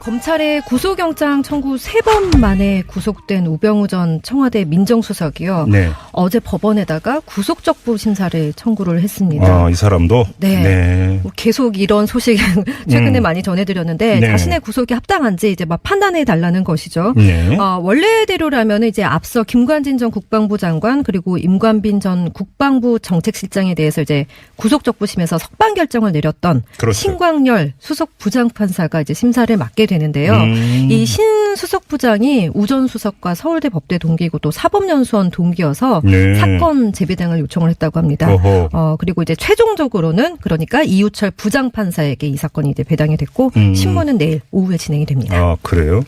검찰의 구속영장 청구 3번 만에 구속된 우병우 전 청와대 민정수석이요. 네. 어제 법원에다가 구속적부 심사를 청구를 했습니다. 이 사람도? 네. 네. 계속 이런 소식 최근에 많이 전해드렸는데 네. 자신의 구속이 합당한지 이제 막 판단해 달라는 것이죠. 네. 원래대로라면 이제 앞서 김관진 전 국방부 장관 그리고 임관빈 전 국방부 정책실장에 대해서 이제 구속적부심에서 석방 결정을 내렸던 그렇죠. 신광열 수석 부장판사가 이제 심사를 맡게 되는데요. 이 신 수석 부장이 우 전 수석과 서울대 법대 동기고 또 사법연수원 동기여서 네. 사건 재배당을 요청을 했다고 합니다. 그리고 이제 최종적으로는 그러니까 이우철 부장판사에게 이 사건이 이제 배당이 됐고 신문은 내일 오후에 진행이 됩니다. 그래요?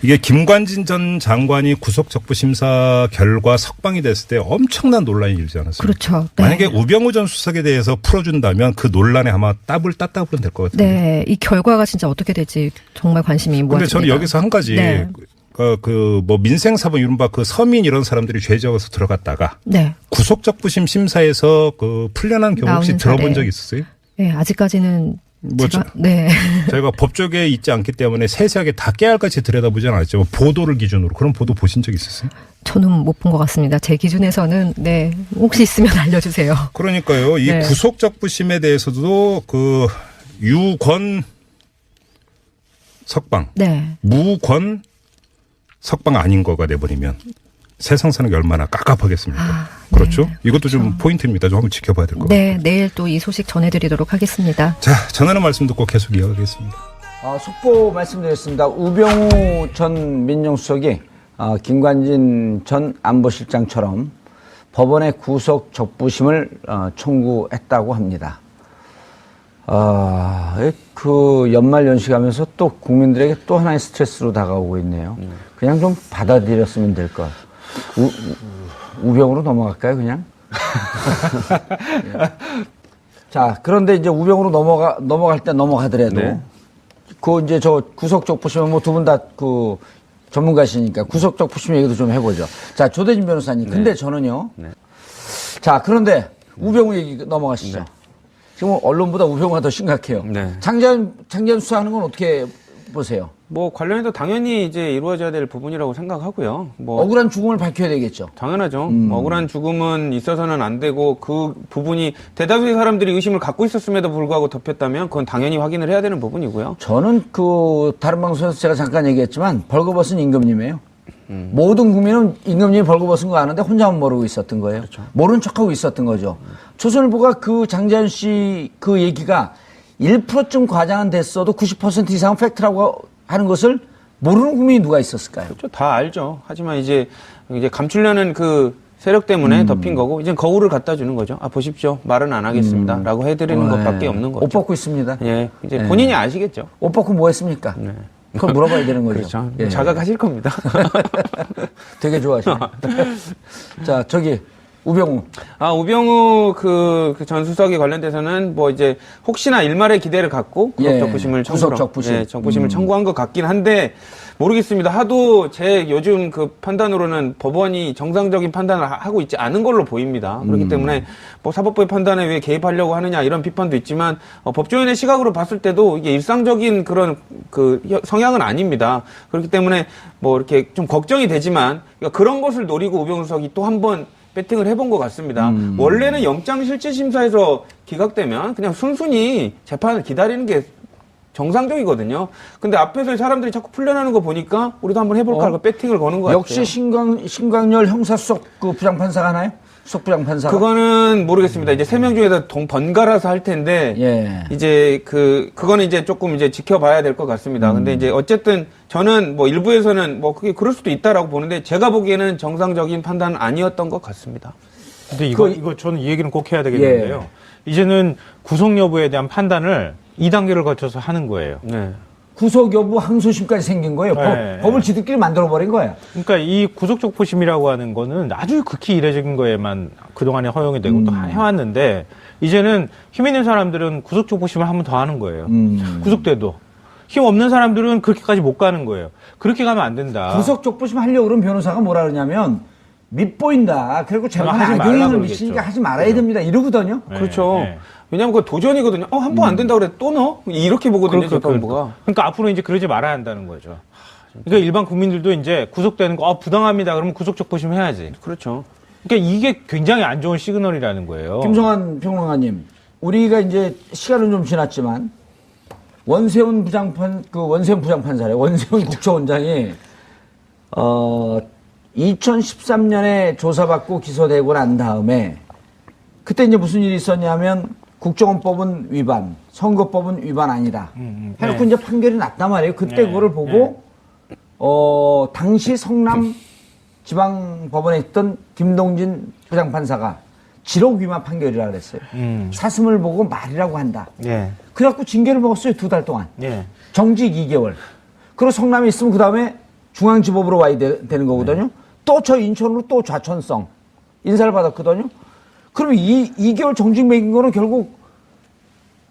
이게 김관진 전 장관이 구속적부 심사 결과 석방이 됐을 때 엄청난 논란이 일지 않았어요? 그렇죠. 네. 만약에 우병우 전 수석에 대해서 풀어준다면 그 논란에 아마 따블은 될 것 같아요. 네, 이 결과가 진짜 어떻게 될지 정말 관심이 모아집니다. 그런데 저는 여기서 한 가지 네. 뭐 민생사범 이른바 그 서민 이런 사람들이 죄지어서 들어갔다가 네. 구속적부심 심사에서 그 풀려난 경우 혹시 들어본 적 있으세요? 네, 아직까지는 네. 저희가 법조계에 있지 않기 때문에 세세하게 다 깨알같이 들여다보지는 않았죠. 보도를 기준으로 그런 보도 보신 적 있으세요? 저는 못 본 것 같습니다. 제 기준에서는 네 혹시 있으면 알려주세요. 그러니까요. 이 네. 구속적부심에 대해서도 그 유권 석방, 네. 무권 석방 아닌 거가 돼버리면 세상 사는 게 얼마나 깝깝하겠습니까? 그렇죠? 네. 이것도 좀 포인트입니다. 좀 한번 지켜봐야 될 것 네, 같아요. 내일 또 이 소식 전해드리도록 하겠습니다. 자, 전하는 말씀 듣고 계속 이어가겠습니다. 속보 말씀드렸습니다. 우병우 전 민정수석이 김관진 전 안보실장처럼 법원에 구속 적부심을 청구했다고 합니다. 그 연말 연시하면서 또 국민들에게 또 하나의 스트레스로 다가오고 있네요. 그냥 좀 받아들였으면 될 것. 우병우로 넘어갈까요, 그냥? 자, 그런데 이제 우병우로 넘어갈 때 넘어가더라도, 네. 이제 저 구속적부심 뭐 두 분 다 그 전문가시니까 구속적부심 얘기도 좀 해보죠. 자, 조대진 변호사님. 근데 네. 저는요. 네. 자, 그런데 우병우 얘기 넘어가시죠. 네. 지금 언론보다 우병우가 더 심각해요. 네. 장전 수사하는 건 어떻게 보세요? 뭐 관련해서 당연히 이제 이루어져야 될 부분이라고 생각하고요. 뭐 억울한 죽음을 밝혀야 되겠죠. 당연하죠. 억울한 죽음은 있어서는 안 되고 그 부분이 대다수의 사람들이 의심을 갖고 있었음에도 불구하고 덮였다면 그건 당연히 확인을 해야 되는 부분이고요. 저는 다른 방송에서 제가 잠깐 얘기했지만 벌거벗은 임금님이에요. 모든 국민은 임금님이 벌거벗은 거 아는데 혼자만 모르고 있었던 거예요. 그렇죠. 모른 척하고 있었던 거죠. 조선일보가 그 장자연 씨 그 얘기가 1%쯤 과장은 됐어도 90% 이상은 팩트라고 하는 것을 모르는 국민이 누가 있었을까요? 그렇죠. 다 알죠. 하지만 이제 감추려는 그 세력 때문에 덮인 거고 이제 거울을 갖다 주는 거죠. 보십시오. 말은 안 하겠습니다라고 해드리는 것밖에 없는 거죠. 옷 벗고 있습니다. 예, 이제 본인이 아시겠죠. 옷 벗고 뭐 했습니까? 네. 그걸 물어봐야 되는 거죠. 그렇죠. 예. 자각하실 겁니다. 되게 좋아하시네. 자, 저기 우병우. 우병우 그 전 수석에 관련돼서는 뭐 이제 혹시나 일말의 기대를 갖고 구속적부심을 적부심을 청구한 것 같긴 한데 모르겠습니다. 하도 제 요즘 그 판단으로는 법원이 정상적인 판단을 하고 있지 않은 걸로 보입니다. 그렇기 때문에 뭐 사법부의 판단에 왜 개입하려고 하느냐 이런 비판도 있지만 법조인의 시각으로 봤을 때도 이게 일상적인 그런 그 성향은 아닙니다. 그렇기 때문에 뭐 이렇게 좀 걱정이 되지만 그러니까 그런 것을 노리고 우병우 수석이 또 한 번 배팅을 해본 것 같습니다. 원래는 영장실질심사에서 기각되면 그냥 순순히 재판을 기다리는 게 정상적이거든요. 근데 앞에서 사람들이 자꾸 풀려나는 거 보니까 우리도 한번 해볼까 하고 배팅을 거는 것 같아요. 역시 신광열 형사수석 그 부장판사가 하나요? 수석 부장판사가? 그거는 모르겠습니다. 이제 3명 중에서 번갈아서 할 텐데 예. 이제 그거는 이제 조금 이제 지켜봐야 될 것 같습니다. 근데 이제 어쨌든 저는 뭐 일부에서는 뭐 그게 그럴 수도 있다라고 보는데 제가 보기에는 정상적인 판단은 아니었던 것 같습니다. 근데 이거 저는 이 얘기는 꼭 해야 되겠는데요. 이제는 구속 여부에 대한 판단을 2단계를 거쳐서 하는 거예요. 네. 구속 여부 항소심까지 생긴 거예요. 네, 법을 지들끼리 만들어버린 거예요. 그러니까 이 구속적부심이라고 하는 거는 아주 극히 이례적인 거에만 그동안에 허용이 되고 또 해왔는데 이제는 힘 있는 사람들은 구속적부심을 한 번 더 하는 거예요. 구속돼도. 힘 없는 사람들은 그렇게까지 못 가는 거예요. 그렇게 가면 안 된다. 구속 적부심 하려고 그러면 변호사가 뭐라 그러냐면 밉보인다. 그리고 저건 하지 말라 악영향을 그러겠죠. 미치니까 하지 말아야 됩니다. 이러거든요. 그렇죠. 네. 왜냐하면 그거 도전이거든요. 한 번 안 된다 그래 또 넣어? 이렇게 보거든요. 재판부가. 그러니까 앞으로 이제 그러지 말아야 한다는 거죠. 그러니까 일반 국민들도 이제 구속되는 거 부당합니다. 그러면 구속적부심 해야지. 그렇죠. 그러니까 이게 굉장히 안 좋은 시그널이라는 거예요. 김성환 평론가님, 우리가 이제 시간은 좀 지났지만 원세훈 부장판사래. 원세훈 국정원장이 2013년에 조사받고 기소되고 난 다음에 그때 이제 무슨 일이 있었냐면 국정원법은 위반, 선거법은 위반 아니다. 해놓고 네. 이제 판결이 났단 말이에요. 그때 네. 그거를 보고 당시 성남 지방법원에 있던 김동진 부장판사가 지록 위반 판결이라 그랬어요. 사슴을 보고 말이라고 한다. 예. 그래갖고 징계를 먹었어요. 2달 동안. 예. 정직 2개월. 그리고 성남에 있으면 그 다음에 중앙지법으로 와야 되는 거거든요. 또 저 인천으로 또 좌천성 인사를 받았거든요. 그러면 2개월 정직 매긴 거는 결국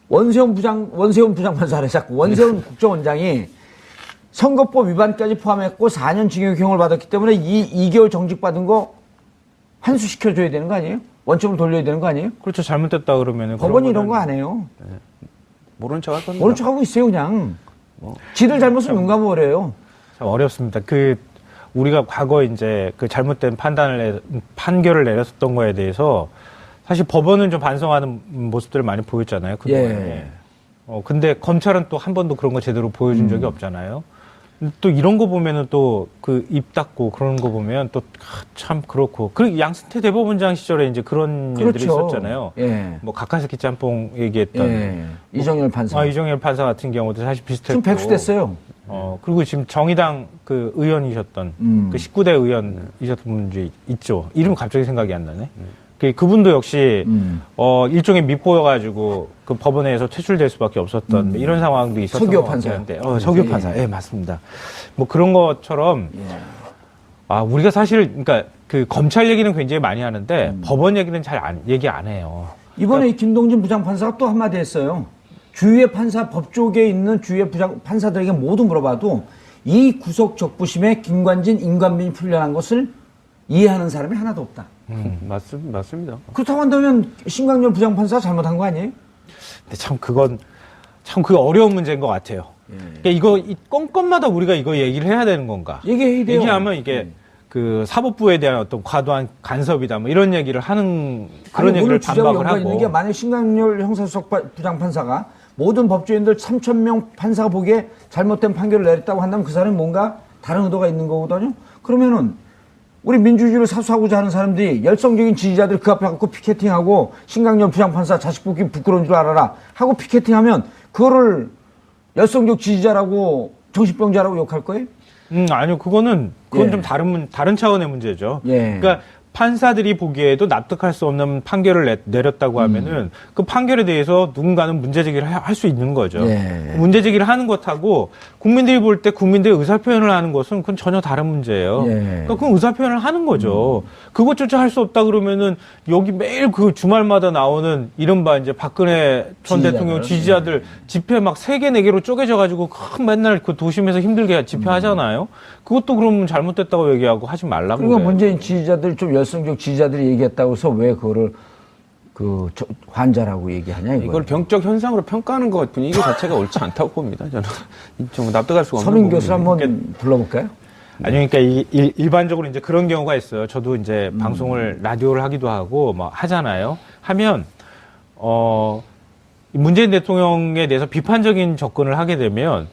원세훈 부장판사를 자꾸 원세훈 국정원장이 선거법 위반까지 포함했고 4년 징역형을 받았기 때문에 2개월 정직 받은 거 환수시켜줘야 되는 거 아니에요? 원점을 돌려야 되는 거 아니에요? 그렇죠. 잘못됐다 그러면은 법원이 이런 거 안 해요. 모른 척 할 겁니다. 모른 척 하고 있어요, 그냥. 지들 잘못은 눈 감아버려요. 참 어렵습니다. 우리가 과거 이제 그 잘못된 판결을 내렸었던 거에 대해서 사실 법원은 좀 반성하는 모습들을 많이 보였잖아요. 그동안에. 근데 검찰은 또 한 번도 그런 거 제대로 보여준 적이 없잖아요. 또 이런 거 보면은 또 그 입 닫고 그런 거 보면 또 참 그렇고. 그리고 양승태 대법원장 시절에 이제 그런 일들이 있었잖아요. 예. 뭐 가카스키 짬뽕 얘기했던. 예. 이정열 판사. 이정열 판사 같은 경우도 사실 비슷했고. 지금 백수됐어요. 그리고 지금 정의당 그 의원이셨던 그 19대 의원이셨던 분이 있죠. 이름 갑자기 생각이 안 나네. 그분도 역시 일종의 밉보여가지고 그 법원에서 퇴출될 수밖에 없었던 이런 상황도 있었던 서기호 것 판사. 같은데. 서기호 판사. 예, 맞습니다. 뭐 그런 것처럼 우리가 사실 그러니까 그 검찰 얘기는 굉장히 많이 하는데 법원 얘기는 잘 얘기 안 해요. 이번에 이 김동진 부장판사가 또 한마디 했어요. 주위의 판사, 법조계에 있는 주위의 판사들에게 모두 물어봐도 이 구속 적부심에 김관진, 임관빈이 풀려난 것을 이해하는 사람이 하나도 없다. 맞습니다. 그렇다고 한다면 신강렬 부장판사가 잘못한 거 아니에요? 근데 참 그게 어려운 문제인 것 같아요. 그러니까 이 건건마다 우리가 이거 얘기를 해야 되는 건가? 얘기해야 돼요. 얘기하면 이게 그 사법부에 대한 어떤 과도한 간섭이다 뭐 이런 얘기를 하는 그런 얘기를 반박을 하고. 있는 게 만약 신강렬 형사수석 부장판사가 모든 법조인들 3,000명 판사가 보기에 잘못된 판결을 내렸다고 한다면 그 사람이 뭔가 다른 의도가 있는 거거든요. 그러면은 우리 민주주의를 사수하고자 하는 사람들이 열성적인 지지자들 그 앞에 갖고 피켓팅하고 신강렬 부장판사 자식 뽑기 부끄러운 줄 알아라 하고 피켓팅하면 그거를 열성적 지지자라고 정신병자라고 욕할 거예요? 아니요. 그건 좀 다른 차원의 문제죠. 예. 그러니까 판사들이 보기에도 납득할 수 없는 판결을 내렸다고 하면은 그 판결에 대해서 누군가는 문제제기를 할 수 있는 거죠. 예. 문제제기를 하는 것하고 국민들이 볼 때 국민들의 의사표현을 하는 것은 그건 전혀 다른 문제예요. 예. 그러니까 그건 의사표현을 하는 거죠. 그것조차 할 수 없다 그러면은 여기 매일 그 주말마다 나오는 이른바 이제 박근혜 전 대통령 지지자들 집회 막 3개, 4개로 쪼개져 가지고 맨날 그 도심에서 힘들게 집회하잖아요. 그것도 그러면 잘못됐다고 얘기하고 하지 말라고. 그러니까 문재인 지지자들 좀 열성적 지지자들이 얘기했다고 해서 왜 그거를 환자라고 얘기하냐 이걸 병적 현상으로 평가하는 것 분위기 자체가 옳지 않다고 봅니다. 저는 좀 납득할 수가 없는 서민 부분이에요. 교수 한번 불러볼까요? 아니, 그러니까 일반적으로 이제 그런 경우가 있어요. 저도 이제 방송을 라디오를 하기도 하고 뭐 하잖아요. 하면 문재인 대통령에 대해서 비판적인 접근을 하게 되면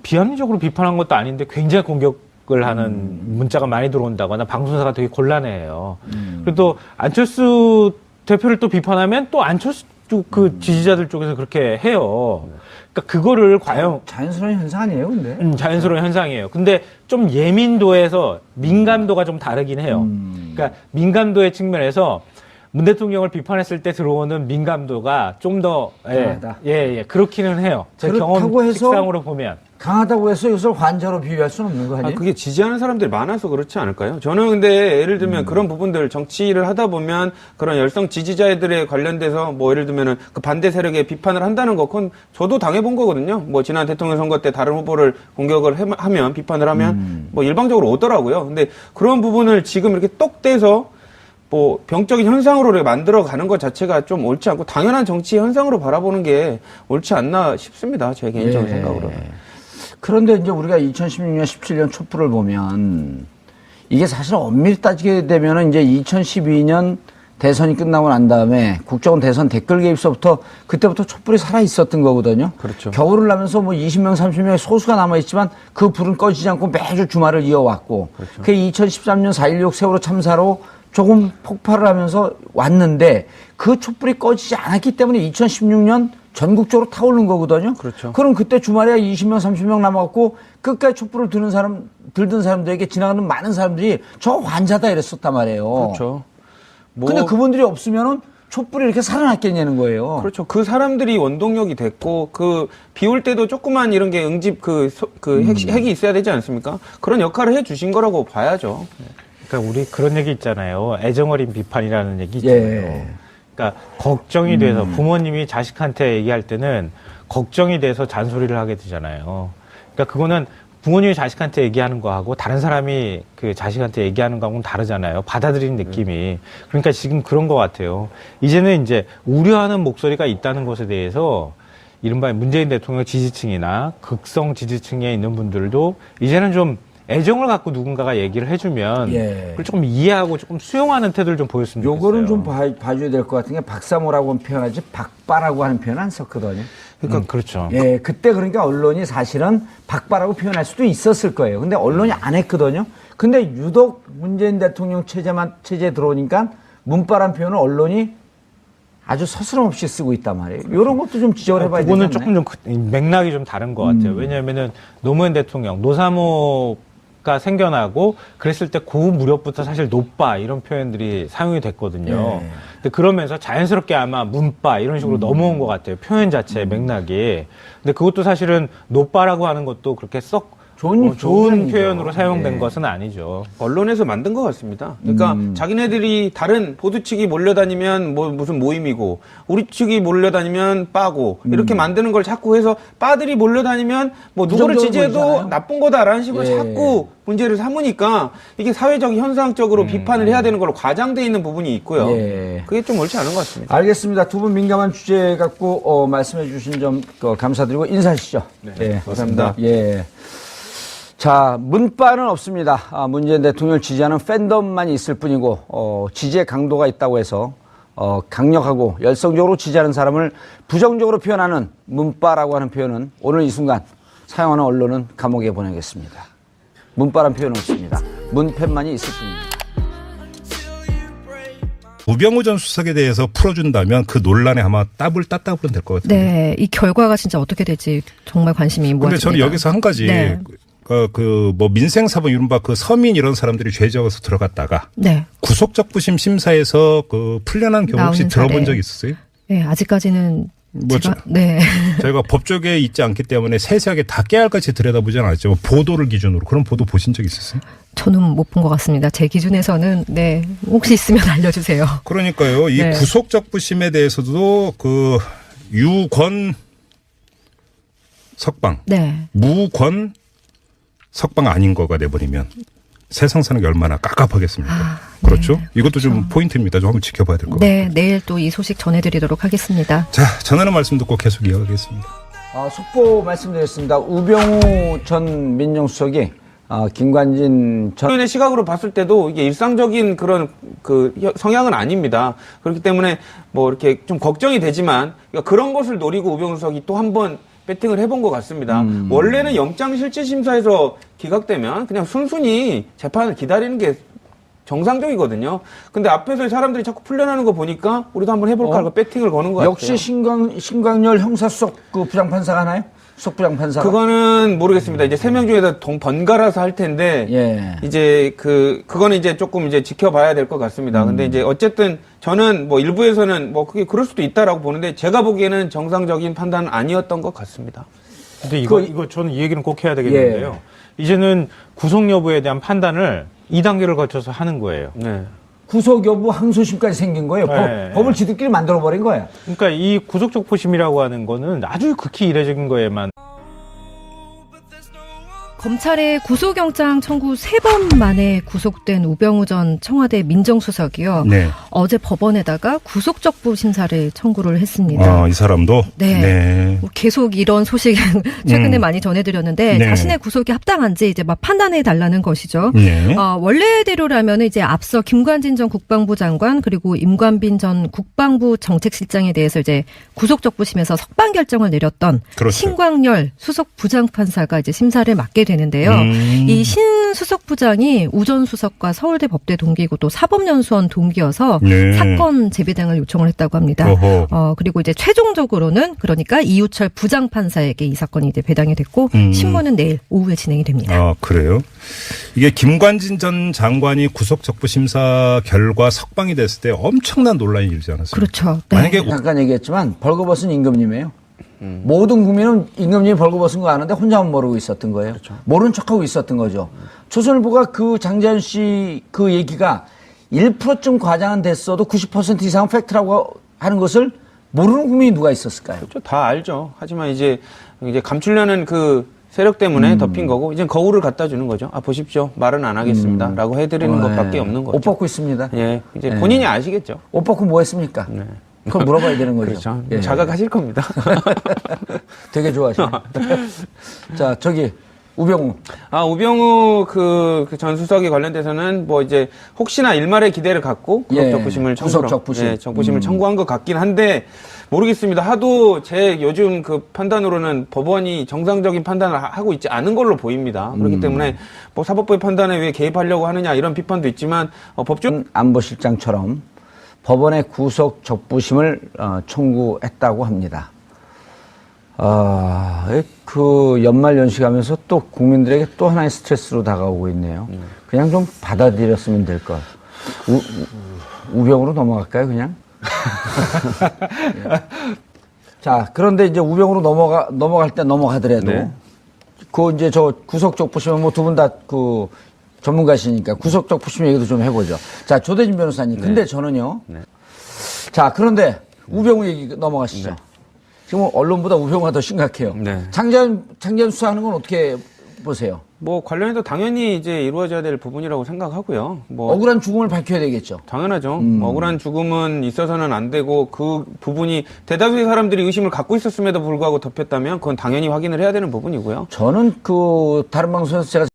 비합리적으로 비판한 것도 아닌데 굉장히 공격을 하는 문자가 많이 들어온다거나 방송사가 되게 곤란해요. 그리고 또 안철수 대표를 또 비판하면 또 안철수 그 지지자들 쪽에서 그렇게 해요. 그러니까 그거를 과연 자연스러운 현상 아니에요, 근데? 자연스러운 현상이에요. 근데 좀 예민도에서 민감도가 좀 다르긴 해요. 그러니까 민감도의 측면에서 문 대통령을 비판했을 때 들어오는 민감도가 좀 더 그렇기는 해요. 제 경험 식상으로 보면. 강하다고 해서 이것을 환자로 비유할 수는 없는 거 아니에요? 그게 지지하는 사람들이 많아서 그렇지 않을까요? 저는 근데 예를 들면 그런 부분들 정치를 하다 보면 그런 열성 지지자들에 관련돼서 뭐 예를 들면은 그 반대 세력에 비판을 한다는 거, 그건 저도 당해본 거거든요. 뭐 지난 대통령 선거 때 다른 후보를 공격을 하면, 비판을 하면 뭐 일방적으로 오더라고요. 근데 그런 부분을 지금 이렇게 똑 떼서 뭐 병적인 현상으로 만들어 가는 것 자체가 좀 옳지 않고 당연한 정치 현상으로 바라보는 게 옳지 않나 싶습니다. 제 개인적인 생각으로. 그런데 이제 우리가 2016년, 17년 촛불을 보면 이게 사실 엄밀히 따지게 되면은 이제 2012년 대선이 끝나고 난 다음에 국정원 대선 댓글 개입서부터 그때부터 촛불이 살아 있었던 거거든요. 그렇죠. 겨울을 나면서 뭐 20명, 30명의 소수가 남아 있지만 그 불은 꺼지지 않고 매주 주말을 이어왔고 그렇죠. 그게 2013년 4.16 세월호 참사로 조금 폭발을 하면서 왔는데 그 촛불이 꺼지지 않았기 때문에 2016년 전국적으로 타오르는 거거든요. 그렇죠. 그럼 그때 주말에 20명, 30명 남았고 끝까지 촛불을 들던 사람들에게 지나가는 많은 사람들이 저 환자다 이랬었단 말이에요. 그렇죠. 근데 그분들이 없으면은 촛불이 이렇게 살아났겠냐는 거예요. 그렇죠. 그 사람들이 원동력이 됐고, 비 올 때도 조그만 이런 게 응집 핵이 있어야 되지 않습니까? 그런 역할을 해 주신 거라고 봐야죠. 그러니까 우리 그런 얘기 있잖아요. 애정 어린 비판이라는 얘기 있잖아요. 그러니까 걱정이 돼서 부모님이 자식한테 얘기할 때는 걱정이 돼서 잔소리를 하게 되잖아요. 그러니까 그거는 부모님이 자식한테 얘기하는 거하고 다른 사람이 그 자식한테 얘기하는 거하고는 다르잖아요. 받아들이는 느낌이. 그러니까 지금 그런 것 같아요. 이제는 이제 우려하는 목소리가 있다는 것에 대해서 이른바 문재인 대통령 지지층이나 극성 지지층에 있는 분들도 이제는 좀 애정을 갖고 누군가가 얘기를 해주면 그걸 조금 이해하고 조금 수용하는 태도를 좀 보였으면 좋겠어요. 요거는 좀 봐줘야 될 것 같은 게 박사모라고는 표현하지 박바라고 하는 표현 안 썼거든요. 그러니까 그렇죠. 예, 그때 그러니까 언론이 사실은 박바라고 표현할 수도 있었을 거예요. 근데 언론이 안 했거든요. 근데 유독 문재인 대통령 체제에 들어오니까 문바란 표현을 언론이 아주 서스럼없이 쓰고 있단 말이에요. 이런 것도 좀 지적을 해봐야 되겠네. 그거는 조금 좀 맥락이 좀 다른 것 같아요. 왜냐하면은 노무현 대통령 노사모가 생겨나고 그랬을 때 그 무렵부터 사실 노빠 이런 표현들이 사용이 됐거든요. 근데 그러면서 자연스럽게 아마 문빠 이런 식으로 넘어온 것 같아요. 표현 자체의 맥락이. 근데 그것도 사실은 노빠라고 하는 것도 그렇게 썩 좋은 표현으로 사용된 것은 아니죠. 언론에서 만든 것 같습니다. 그러니까 자기네들이 다른 보수 측이 몰려다니면 뭐 무슨 모임이고 우리 측이 몰려다니면 빠고 이렇게 만드는 걸 자꾸 해서 빠들이 몰려다니면 뭐 누구를 지지해도 보이잖아요. 나쁜 거다라는 식으로 자꾸 문제를 삼으니까 이게 사회적 현상적으로 비판을 해야 되는 걸로 과장돼 있는 부분이 있고요. 그게 좀 옳지 않은 것 같습니다. 알겠습니다. 두 분 민감한 주제 갖고 말씀해 주신 점 감사드리고 인사하시죠. 네, 감사합니다. 예. 자, 문바는 없습니다. 문재인 대통령을 지지하는 팬덤만 있을 뿐이고, 지지의 강도가 있다고 해서, 강력하고 열성적으로 지지하는 사람을 부정적으로 표현하는 문바라고 하는 표현은 오늘 이 순간 사용하는 언론은 감옥에 보내겠습니다. 문바란 표현은 없습니다. 문팬만이 있을 뿐입니다. 우병우 전 수석에 대해서 풀어준다면 그 논란에 아마 따블은 될 것 같아요. 네, 이 결과가 진짜 어떻게 될지 정말 관심이 모아집니다. 그런데 저는 여기서 한 가지 뭐 민생사범 이른바 그 서민 이런 사람들이 죄지어서 들어갔다가 구속적부심 심사에서 그 풀려난 경우 혹시 들어본 적 있으세요? 네, 아직까지는 저희가 법조계에 있지 않기 때문에 세세하게 다 깨알같이 들여다보지 않았죠. 보도를 기준으로 그런 보도 보신 적 있으세요? 저는 못 본 것 같습니다. 제 기준에서는 혹시 있으면 알려주세요. 그러니까요. 이 구속적부심에 대해서도 그 유권 석방, 무권 석방 아닌 거가 돼버리면 세상 사는 게 얼마나 깝깝하겠습니까? 그렇죠? 이것도 좀 포인트입니다. 좀 한번 지켜봐야 될 것 같아요. 내일 또 이 소식 전해드리도록 하겠습니다. 자, 전하는 말씀 듣고 계속 이어가겠습니다. 속보 말씀드렸습니다. 우병우 전 민정수석이 김관진 전 본인의 시각으로 봤을 때도 이게 일상적인 그런 성향은 아닙니다. 그렇기 때문에 뭐 이렇게 좀 걱정이 되지만 그런 것을 노리고 우병우 수석이 또 한 번 배팅을 해본 것 같습니다. 원래는 영장실질심사에서 기각되면 그냥 순순히 재판을 기다리는 게 정상적이거든요. 근데 앞에서 사람들이 자꾸 풀려나는 거 보니까 우리도 한번 해볼까 하고 배팅을 거는 것 같아요. 역시 신광열 형사수석 그 부장판사가 하나요? 수석부장판사. 그거는 모르겠습니다. 이제 3명 중에서 번갈아서 할 텐데, 예. 이제 그거는 이제 조금 이제 지켜봐야 될 것 같습니다. 근데 이제 어쨌든 저는 뭐 일부에서는 뭐 그게 그럴 수도 있다라고 보는데 제가 보기에는 정상적인 판단은 아니었던 것 같습니다. 근데 이거 저는 이 얘기는 꼭 해야 되겠는데요. 이제는 구속 여부에 대한 판단을 2단계를 거쳐서 하는 거예요. 네. 구속 여부 항소심까지 생긴 거예요. 네. 법을 지들끼리 만들어버린 거예요. 그러니까 이 구속적 부심이라고 하는 거는 아주 극히 이례적인 거에만 검찰의 구속영장 청구 3번 만에 구속된 우병우 전 청와대 민정수석이요. 네. 어제 법원에다가 구속적부 심사를 청구를 했습니다. 이 사람도? 네. 계속 이런 소식 최근에 많이 전해드렸는데 네. 자신의 구속이 합당한지 이제 막 판단해 달라는 것이죠. 네. 원래대로라면 이제 앞서 김관진 전 국방부 장관 그리고 임관빈 전 국방부 정책실장에 대해서 이제 구속적부심에서 석방 결정을 내렸던 그렇죠. 신광열 수석 부장판사가 이제 심사를 맡게 되는데요. 이 신 수석 부장이 우 전 수석과 서울대 법대 동기이고 또 사법연수원 동기여서 사건 재배당을 요청을 했다고 합니다. 그리고 이제 최종적으로는 그러니까 이우철 부장판사에게 이 사건이 이제 배당이 됐고 신문은 내일 오후에 진행이 됩니다. 그래요? 이게 김관진 전 장관이 구속적부 심사 결과 석방이 됐을 때 엄청난 논란이 일지 않았어요? 그렇죠. 네. 만약에 잠깐 얘기했지만 벌거벗은 임금님이에요. 모든 국민은 임금님이 벌거벗은 거 아는데 혼자만 모르고 있었던 거예요. 그렇죠. 모른 척하고 있었던 거죠. 조선일보가 그 장재현 씨 그 얘기가 1%쯤 과장은 됐어도 90% 이상은 팩트라고 하는 것을 모르는 국민이 누가 있었을까요? 그렇죠. 다 알죠. 하지만 이제 감추려는 그 세력 때문에 덮인 거고 이제 거울을 갖다 주는 거죠. 보십시오. 말은 안 하겠습니다라고 해드리는 것밖에 없는 거죠. 옷 벗고 있습니다. 예, 이제 본인이 아시겠죠. 옷 벗고 뭐 했습니까? 네. 그걸 물어봐야 되는 거죠. 그렇죠. 예. 자각하실 겁니다. 되게 좋아하시네. 자, 저기 우병우. 우병우 전 수석에 관련돼서는 뭐 이제 혹시나 일말의 기대를 갖고 구속적부심을 적부심을 청구한 것 같긴 한데 모르겠습니다. 하도 제 요즘 그 판단으로는 법원이 정상적인 판단을 하고 있지 않은 걸로 보입니다. 그렇기 때문에 뭐 사법부의 판단에 왜 개입하려고 하느냐 이런 비판도 있지만 법정 안보실장처럼 법원의 구속 적부심을 청구했다고 합니다. 그 연말 연시하면서 또 국민들에게 또 하나의 스트레스로 다가오고 있네요. 그냥 좀 받아들였으면 될 것. 우병우로 넘어갈까요, 그냥? 자, 그런데 이제 우병우로 넘어갈 때 넘어가더라도 네. 이제 저 구속 적부심은 뭐 두 분 다 그 전문가시니까 구속 적부심 얘기도 좀 해보죠. 자, 조대진 변호사님. 근데 저는요. 자, 그런데 우병우 얘기 넘어가시죠. 지금 언론보다 우병우가 더 심각해요. 장재현 수사하는 건 어떻게 보세요? 뭐 관련해서 당연히 이제 이루어져야 될 부분이라고 생각하고요. 뭐 억울한 죽음을 밝혀야 되겠죠. 당연하죠. 억울한 죽음은 있어서는 안 되고 그 부분이 대다수의 사람들이 의심을 갖고 있었음에도 불구하고 덮였다면 그건 당연히 확인을 해야 되는 부분이고요. 저는 다른 방송에서 제가